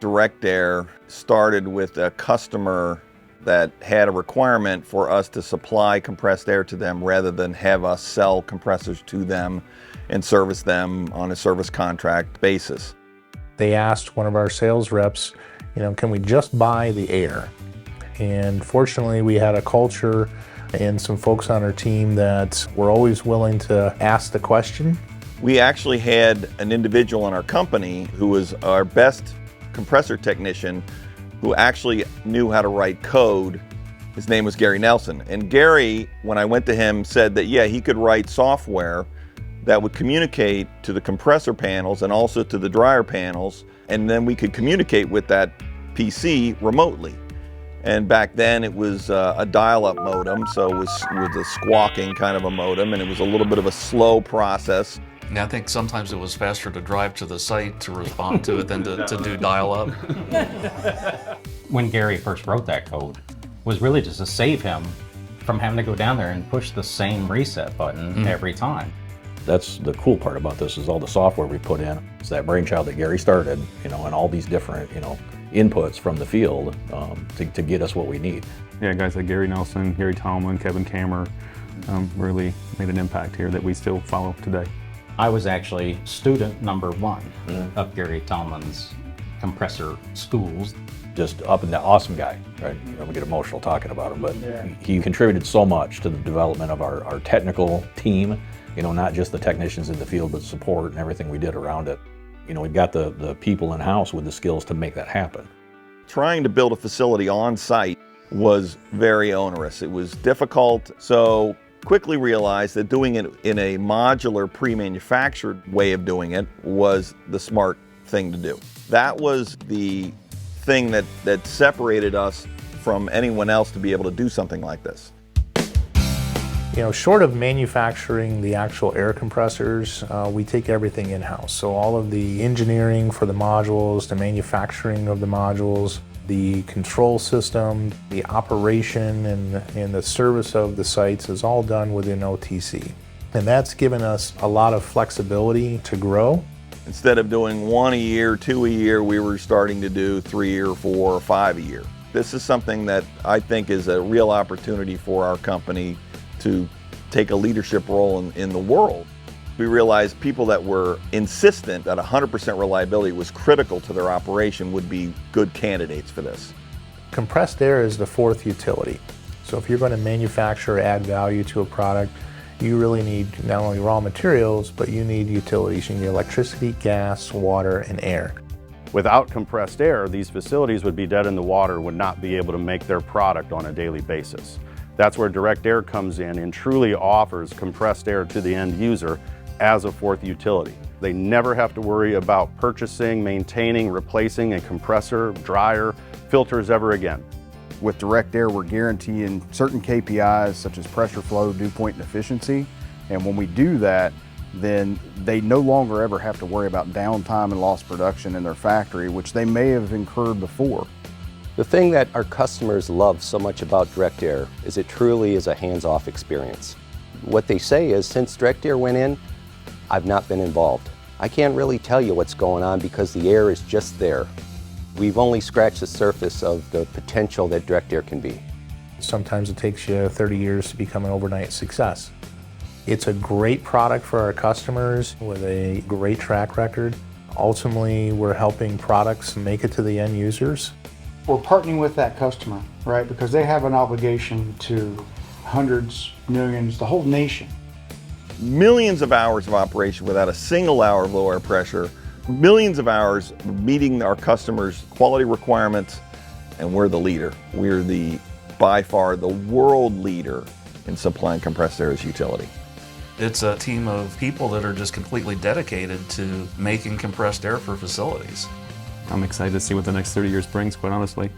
DIRECTAIR started with a customer that had a requirement for us to supply compressed air to them rather than have us sell compressors to them and service them on a service contract basis. They asked one of our sales reps, can we just buy the air? And fortunately, we had a culture and some folks on our team that were always willing to ask the question. We actually had an individual in our company who was our best compressor technician who actually knew how to write code. His name was Gary Nelson. And Gary, when I went to him, said that, yeah, he could write software that would communicate to the compressor panels and also to the dryer panels, and then we could communicate with that PC remotely. And back then it was a dial-up modem, so it was a squawking kind of a modem, and it was a little bit of a slow process. And I think sometimes it was faster to drive to the site to respond to it than to do dial-up. When Gary first wrote that code, was really just to save him from having to go down there and push the same reset button every time. That's the cool part about this, is all the software we put in. It's that brainchild that Gary started, and all these different, inputs from the field to get us what we need. Yeah, guys like Gary Nelson, Gary Tallman, Kevin Kammer really made an impact here that we still follow today. I was actually student number 1 of Gary Tallman's compressor schools. Just up and down, awesome guy, right? We get emotional talking about him, but he contributed so much to the development of our technical team, not just the technicians in the field, but support and everything we did around it. We've got the people in-house with the skills to make that happen. Trying to build a facility on site was very onerous. It was difficult, so quickly realized that doing it in a modular pre-manufactured way of doing it was the smart thing to do. That was the thing that separated us from anyone else to be able to do something like this. Short of manufacturing the actual air compressors, we take everything in-house. So all of the engineering for the modules, the manufacturing of the modules, the control system, the operation and the service of the sites is all done within OTC. And that's given us a lot of flexibility to grow. Instead of doing 1 a year, 2 a year, we were starting to do 3 or 4 or 5 a year. This is something that I think is a real opportunity for our company to take a leadership role in the world. We realized people that were insistent that 100% reliability was critical to their operation would be good candidates for this. Compressed air is the 4th utility. So if you're going to manufacture or add value to a product, you really need not only raw materials, but you need utilities. You need electricity, gas, water, and air. Without compressed air, these facilities would be dead in the water, would not be able to make their product on a daily basis. That's where DIRECTAIR comes in and truly offers compressed air to the end user as a 4th utility. They never have to worry about purchasing, maintaining, replacing a compressor, dryer, filters ever again. With DIRECTAIR, we're guaranteeing certain KPIs such as pressure flow, dew point, and efficiency. And when we do that, then they no longer ever have to worry about downtime and lost production in their factory, which they may have incurred before. The thing that our customers love so much about DIRECTAIR is it truly is a hands-off experience. What they say is, since DIRECTAIR went in, I've not been involved. I can't really tell you what's going on because the air is just there. We've only scratched the surface of the potential that DIRECTAIR can be. Sometimes it takes you 30 years to become an overnight success. It's a great product for our customers with a great track record. Ultimately, we're helping products make it to the end users. We're partnering with that customer, right? Because they have an obligation to hundreds, millions, the whole nation. Millions of hours of operation without a single hour of low air pressure, millions of hours meeting our customers' quality requirements, and we're the leader. We're by far the world leader in supplying compressed air as utility. It's a team of people that are just completely dedicated to making compressed air for facilities. I'm excited to see what the next 30 years brings, quite honestly.